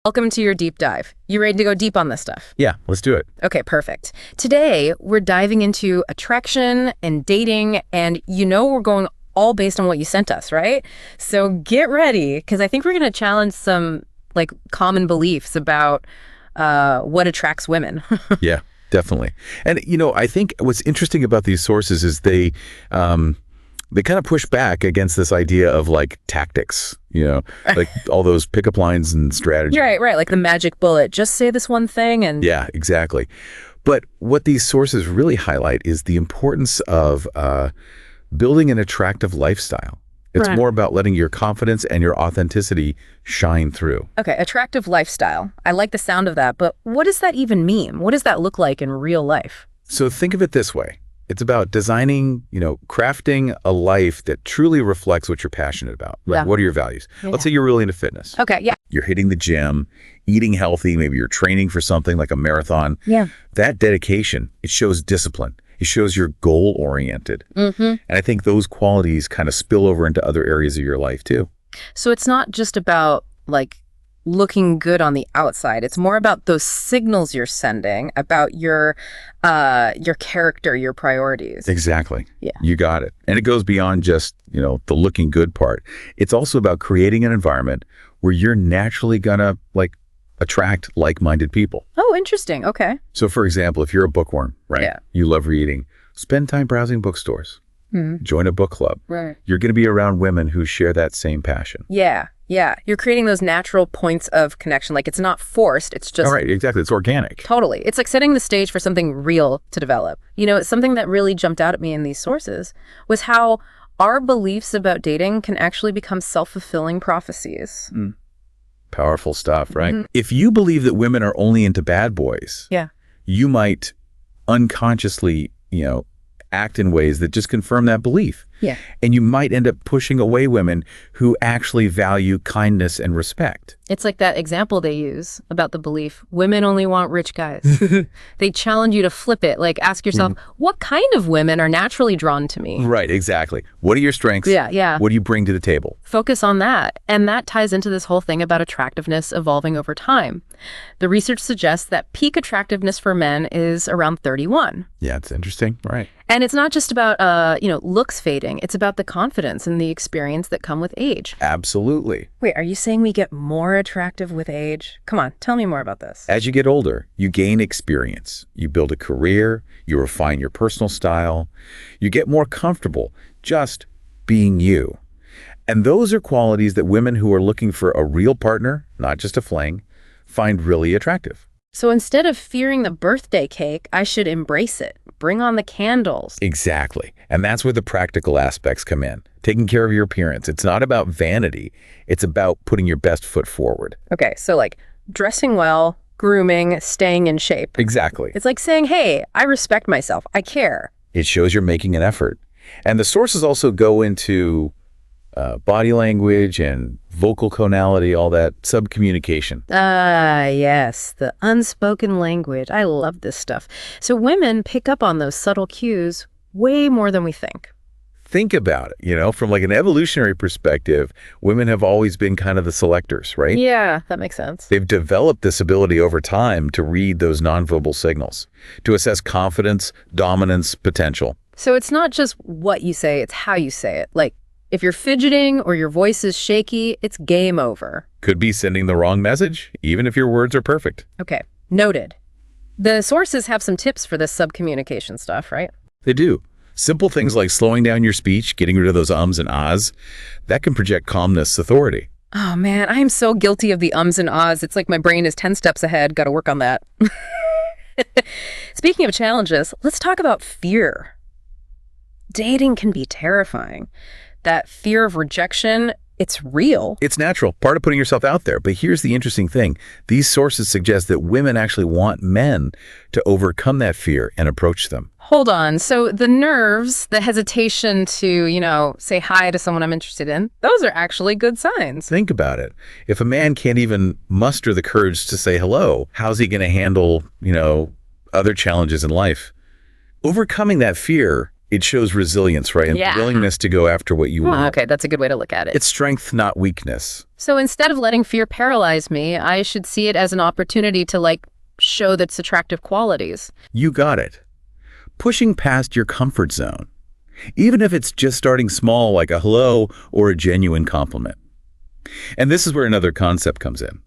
Welcome to your deep dive. You ready to go deep on this stuff? Yeah, let's do it. Okay, perfect. Today, we're diving into attraction and dating, and we're going all based on what you sent us, right? So get ready, because I think we're going to challenge some common beliefs about what attracts women. Yeah, definitely. And, I think what's interesting about these sources is they kind of push back against this idea of tactics, like all those pickup lines and strategies. Right. Like the magic bullet. Just say this one thing and... Yeah, exactly. But what these sources really highlight is the importance of building an attractive lifestyle. It's more about letting your confidence and your authenticity shine through. Okay, attractive lifestyle. I like the sound of that, but what does that even mean? What does that look like in real life? So think of it this way. It's about designing, crafting a life that truly reflects what you're passionate about. Like, what are your values? Yeah. Let's say you're really into fitness. Okay, yeah. You're hitting the gym, eating healthy, maybe you're training for something like a marathon. Yeah. That dedication, it shows discipline. It shows you're goal-oriented. And I think those qualities kind of spill over into other areas of your life too. So it's not just about looking good on the outside. It's more about those signals you're sending about your character, your priorities. Exactly. Yeah. You got it. And it goes beyond just, the looking good part. It's also about creating an environment where you're naturally gonna attract like-minded people. Oh, interesting. Okay. So for example, if you're a bookworm, right? Yeah. You love reading, spend time browsing bookstores. Join a book club. Right. You're going to be around women who share that same passion. Yeah. You're creating those natural points of connection. It's not forced. It's just... All right, exactly. It's organic. Totally. It's like setting the stage for something real to develop. Something that really jumped out at me in these sources was how our beliefs about dating can actually become self-fulfilling prophecies. Powerful stuff, right? If you believe that women are only into bad boys, you might unconsciously, act in ways that just confirm that belief. Yeah. And you might end up pushing away women who actually value kindness and respect. It's like that example they use about the belief, women only want rich guys. They challenge you to flip it. Ask yourself, what kind of women are naturally drawn to me? Right, exactly. What are your strengths? Yeah. What do you bring to the table? Focus on that. And that ties into this whole thing about attractiveness evolving over time. The research suggests that peak attractiveness for men is around 31. Yeah, it's interesting. Right. And it's not just about, looks fading. It's about the confidence and the experience that come with age. Absolutely. Wait, are you saying we get more attractive with age? Come on, tell me more about this. As you get older, you gain experience. You build a career. You refine your personal style. You get more comfortable just being you. And those are qualities that women who are looking for a real partner, not just a fling, find really attractive. So instead of fearing the birthday cake, I should embrace it. Bring on the candles. Exactly. And that's where the practical aspects come in. Taking care of your appearance. It's not about vanity. It's about putting your best foot forward. Okay, so dressing well, grooming, staying in shape. Exactly. It's like saying, hey, I respect myself. I care. It shows you're making an effort. And the sources also go into body language and vocal tonality, all that sub-communication. Yes, the unspoken language. I love this stuff. So women pick up on those subtle cues way more than we think. Think about it, from an evolutionary perspective, women have always been kind of the selectors, right? Yeah, that makes sense. They've developed this ability over time to read those nonverbal signals, to assess confidence, dominance, potential. So it's not just what you say, it's how you say it. If you're fidgeting or your voice is shaky, it's game over. Could be sending the wrong message, even if your words are perfect. Okay, noted. The sources have some tips for this sub-communication stuff, right? They do. Simple things like slowing down your speech, getting rid of those ums and ahs, that can project calmness, authority. Oh man, I am so guilty of the ums and ahs. It's like my brain is 10 steps ahead. Got to work on that. Speaking of challenges, let's talk about fear. Dating can be terrifying. That fear of rejection, it's real. It's natural, part of putting yourself out there. But here's the interesting thing. These sources suggest that women actually want men to overcome that fear and approach them. Hold on. So the nerves, the hesitation to, say hi to someone I'm interested in, those are actually good signs. Think about it. If a man can't even muster the courage to say hello, how's he going to handle, other challenges in life? Overcoming that fear, it shows resilience, right? And willingness to go after what you want. Okay, that's a good way to look at it. It's strength, not weakness. So instead of letting fear paralyze me, I should see it as an opportunity to, show its attractive qualities. You got it. Pushing past your comfort zone, even if it's just starting small like a hello or a genuine compliment. And this is where another concept comes in.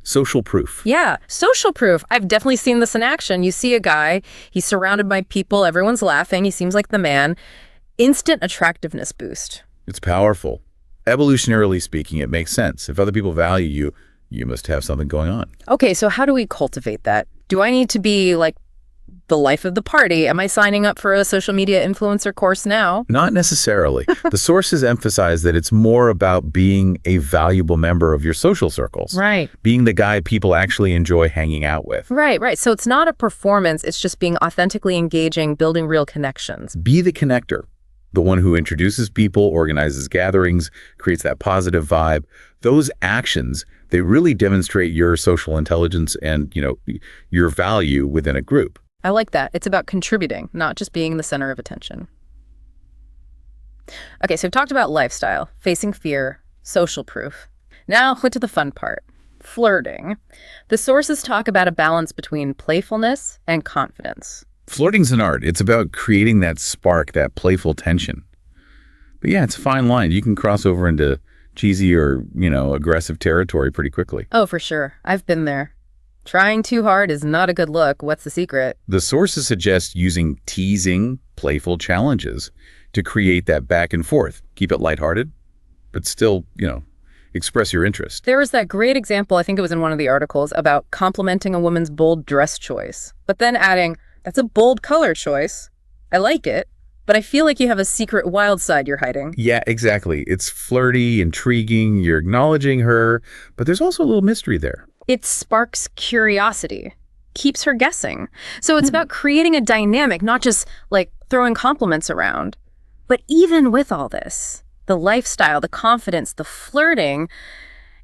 Social proof. Yeah, social proof. I've definitely seen this in action. You see a guy, he's surrounded by people, everyone's laughing, he seems like the man. Instant attractiveness boost. It's powerful. Evolutionarily speaking, it makes sense. If other people value you, you must have something going on. Okay, so how do we cultivate that? Do I need to be the life of the party? Am I signing up for a social media influencer course now? Not necessarily. The sources emphasize that it's more about being a valuable member of your social circles. Right. Being the guy people actually enjoy hanging out with. Right. So it's not a performance, it's just being authentically engaging, building real connections. Be the connector. The one who introduces people, organizes gatherings, creates that positive vibe. Those actions, they really demonstrate your social intelligence and, your value within a group. I like that. It's about contributing, not just being the center of attention. Okay, so we've talked about lifestyle, facing fear, social proof. Now, to the fun part, flirting. The sources talk about a balance between playfulness and confidence. Flirting's an art. It's about creating that spark, that playful tension. But yeah, it's a fine line. You can cross over into cheesy or, aggressive territory pretty quickly. Oh, for sure. I've been there. Trying too hard is not a good look. What's the secret? The sources suggest using teasing, playful challenges to create that back and forth. Keep it lighthearted, but still, express your interest. There was that great example, I think it was in one of the articles, about complimenting a woman's bold dress choice, but then adding, that's a bold color choice. I like it, but I feel like you have a secret wild side you're hiding. Yeah, exactly. It's flirty, intriguing, you're acknowledging her, but there's also a little mystery there. It sparks curiosity, keeps her guessing. So it's about creating a dynamic, not just throwing compliments around. But even with all this, the lifestyle, the confidence, the flirting,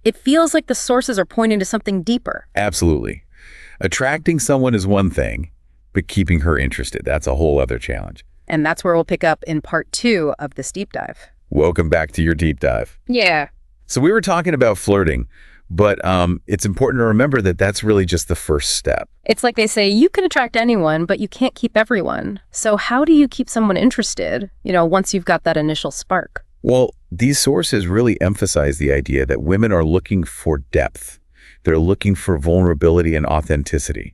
it feels like the sources are pointing to something deeper. Absolutely. Attracting someone is one thing, but keeping her interested, that's a whole other challenge. And that's where we'll pick up in part 2 of this deep dive. Welcome back to your deep dive. Yeah. So we were talking about flirting, but it's important to remember that that's really just the first step. It's like they say, you can attract anyone, but you can't keep everyone. So how do you keep someone interested, once you've got that initial spark? Well, these sources really emphasize the idea that women are looking for depth. They're looking for vulnerability and authenticity,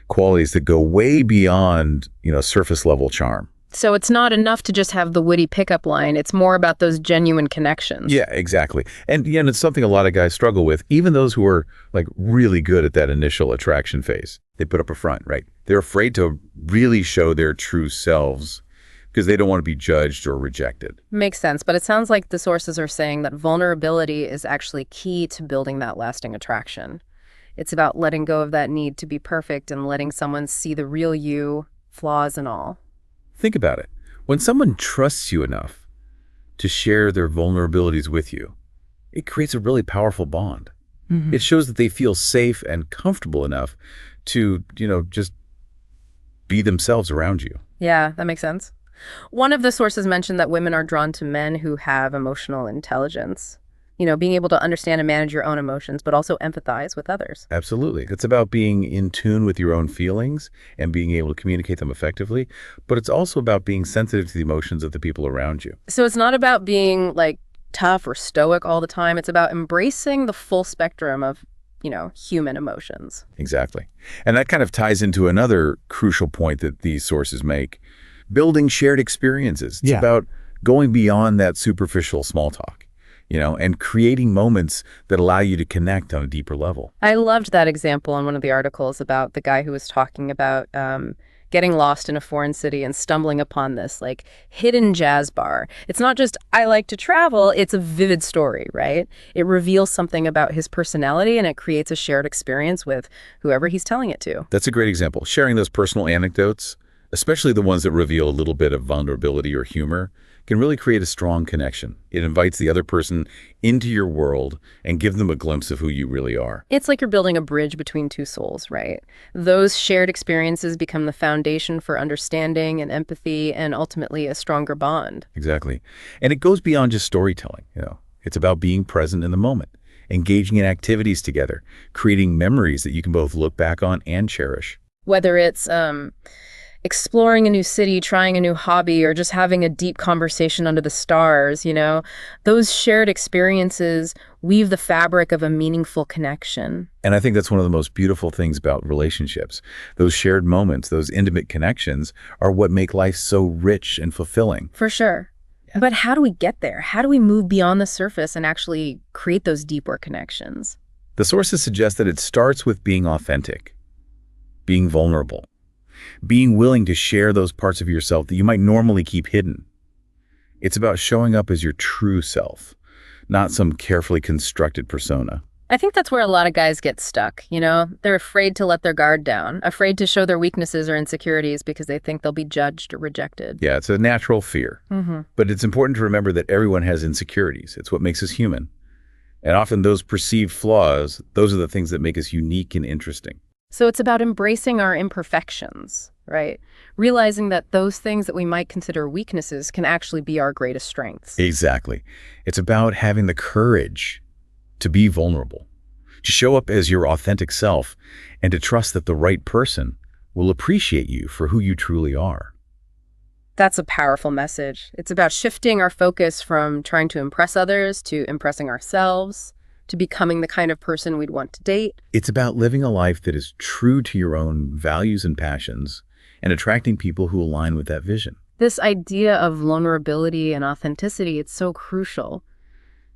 qualities that go way beyond, surface level charm. So it's not enough to just have the witty pickup line. It's more about those genuine connections. Yeah, exactly. And it's something a lot of guys struggle with, even those who are really good at that initial attraction phase. They put up a front, right? They're afraid to really show their true selves because they don't want to be judged or rejected. Makes sense. But it sounds like the sources are saying that vulnerability is actually key to building that lasting attraction. It's about letting go of that need to be perfect and letting someone see the real you, flaws and all. Think about it. When someone trusts you enough to share their vulnerabilities with you, it creates a really powerful bond. Mm-hmm. It shows that they feel safe and comfortable enough to, just be themselves around you. Yeah, that makes sense. One of the sources mentioned that women are drawn to men who have emotional intelligence. Being able to understand and manage your own emotions, but also empathize with others. Absolutely. It's about being in tune with your own feelings and being able to communicate them effectively, but it's also about being sensitive to the emotions of the people around you. So it's not about being tough or stoic all the time. It's about embracing the full spectrum of, human emotions. Exactly. And that kind of ties into another crucial point that these sources make, building shared experiences. It's about going beyond that superficial small talk. And creating moments that allow you to connect on a deeper level. I loved that example in one of the articles about the guy who was talking about getting lost in a foreign city and stumbling upon this hidden jazz bar. It's not just, I like to travel, it's a vivid story, right? It reveals something about his personality and it creates a shared experience with whoever he's telling it to. That's a great example. Sharing those personal anecdotes, especially the ones that reveal a little bit of vulnerability or humor, can really create a strong connection. It invites the other person into your world and give them a glimpse of who you really are. It's like you're building a bridge between two souls, right? Those shared experiences become the foundation for understanding and empathy and ultimately a stronger bond. Exactly. And it goes beyond just storytelling. It's about being present in the moment engaging in activities together, creating memories that you can both look back on and cherish. Whether it's exploring a new city, trying a new hobby, or just having a deep conversation under the stars, those shared experiences weave the fabric of a meaningful connection. And I think that's one of the most beautiful things about relationships. Those shared moments, those intimate connections are what make life so rich and fulfilling. For sure. Yeah. But how do we get there? How do we move beyond the surface and actually create those deeper connections? The sources suggest that it starts with being authentic, being vulnerable, being willing to share those parts of yourself that you might normally keep hidden. It's about showing up as your true self, not some carefully constructed persona. I think that's where a lot of guys get stuck, They're afraid to let their guard down, afraid to show their weaknesses or insecurities because they think they'll be judged or rejected. Yeah, it's a natural fear. But it's important to remember that everyone has insecurities. It's what makes us human. And often those perceived flaws, those are the things that make us unique and interesting. So it's about embracing our imperfections, right? Realizing that those things that we might consider weaknesses can actually be our greatest strengths. Exactly. It's about having the courage to be vulnerable, to show up as your authentic self, and to trust that the right person will appreciate you for who you truly are. That's a powerful message. It's about shifting our focus from trying to impress others to impressing ourselves, to becoming the kind of person we'd want to date. It's about living a life that is true to your own values and passions and attracting people who align with that vision. This idea of vulnerability and authenticity, it's so crucial.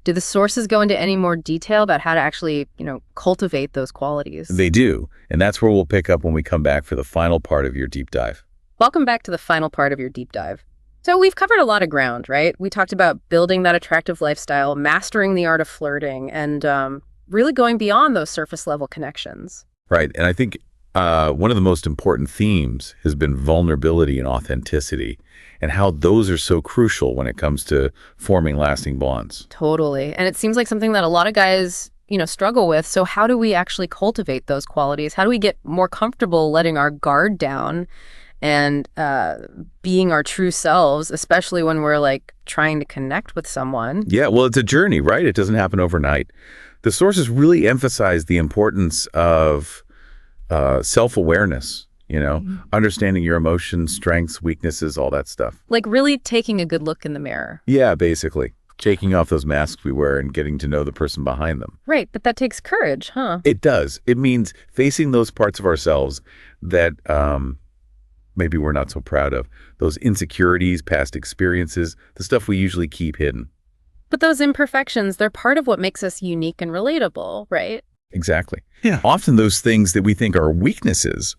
Do the sources go into any more detail about how to actually, cultivate those qualities? They do, and that's where we'll pick up when we come back for the final part of your deep dive. Welcome back to the final part of your deep dive. So we've covered a lot of ground, right? We talked about building that attractive lifestyle, mastering the art of flirting, and really going beyond those surface level connections. Right. And I think one of the most important themes has been vulnerability and authenticity and how those are so crucial when it comes to forming lasting bonds. Totally. And it seems like something that a lot of guys, struggle with. So how do we actually cultivate those qualities? How do we get more comfortable letting our guard down and being our true selves, especially when we're trying to connect with someone? Yeah, well, it's a journey, right? It doesn't happen overnight. The sources really emphasize the importance of self-awareness, understanding your emotions, strengths, weaknesses, all that stuff. Like really taking a good look in the mirror. Yeah, basically. Taking off those masks we wear and getting to know the person behind them. Right, but that takes courage, huh? It does. It means facing those parts of ourselves that maybe we're not so proud of. Those insecurities, past experiences, the stuff we usually keep hidden. But those imperfections, they're part of what makes us unique and relatable, right? Exactly. Yeah. Often those things that we think are weaknesses,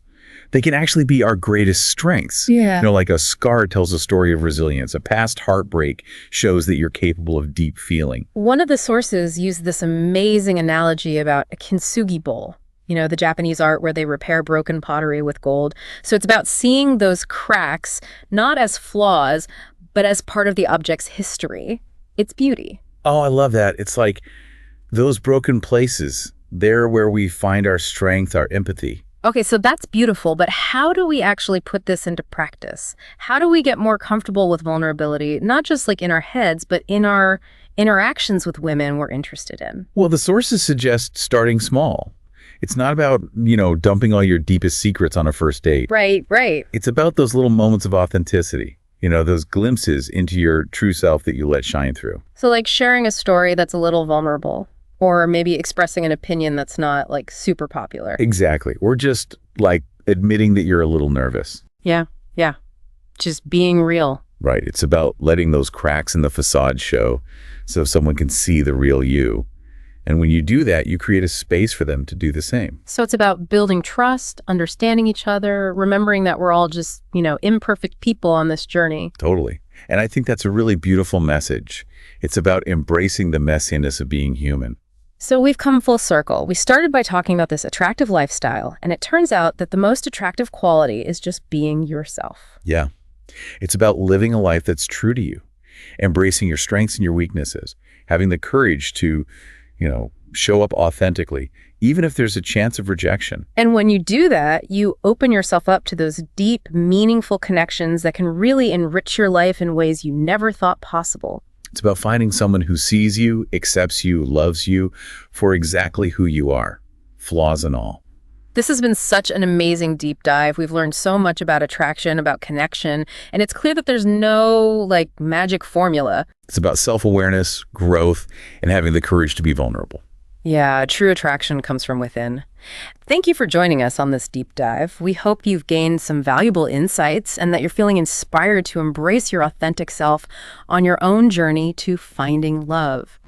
they can actually be our greatest strengths. Yeah. Like a scar tells a story of resilience. A past heartbreak shows that you're capable of deep feeling. One of the sources used this amazing analogy about a kintsugi bowl. The Japanese art where they repair broken pottery with gold. So it's about seeing those cracks not as flaws, but as part of the object's history. It's beauty. Oh, I love that. It's like those broken places, they're where we find our strength, our empathy. Okay, so that's beautiful, but how do we actually put this into practice? How do we get more comfortable with vulnerability, not just in our heads, but in our interactions with women we're interested in? Well, the sources suggest starting small. It's not about, dumping all your deepest secrets on a first date. Right. It's about those little moments of authenticity, those glimpses into your true self that you let shine through. So sharing a story that's a little vulnerable, or maybe expressing an opinion that's not super popular. Exactly. Or just admitting that you're a little nervous. Yeah. Just being real. Right. It's about letting those cracks in the facade show so someone can see the real you. And when you do that, you create a space for them to do the same. So it's about building trust, understanding each other, remembering that we're all just, imperfect people on this journey. Totally. And I think that's a really beautiful message. It's about embracing the messiness of being human. So we've come full circle. We started by talking about this attractive lifestyle, and it turns out that the most attractive quality is just being yourself. Yeah. It's about living a life that's true to you, embracing your strengths and your weaknesses, having the courage to show up authentically, even if there's a chance of rejection. And when you do that, you open yourself up to those deep, meaningful connections that can really enrich your life in ways you never thought possible. It's about finding someone who sees you, accepts you, loves you for exactly who you are, flaws and all. This has been such an amazing deep dive. We've learned so much about attraction, about connection, and it's clear that there's no, magic formula. It's about self-awareness, growth, and having the courage to be vulnerable. Yeah, true attraction comes from within. Thank you for joining us on this deep dive. We hope you've gained some valuable insights and that you're feeling inspired to embrace your authentic self on your own journey to finding love.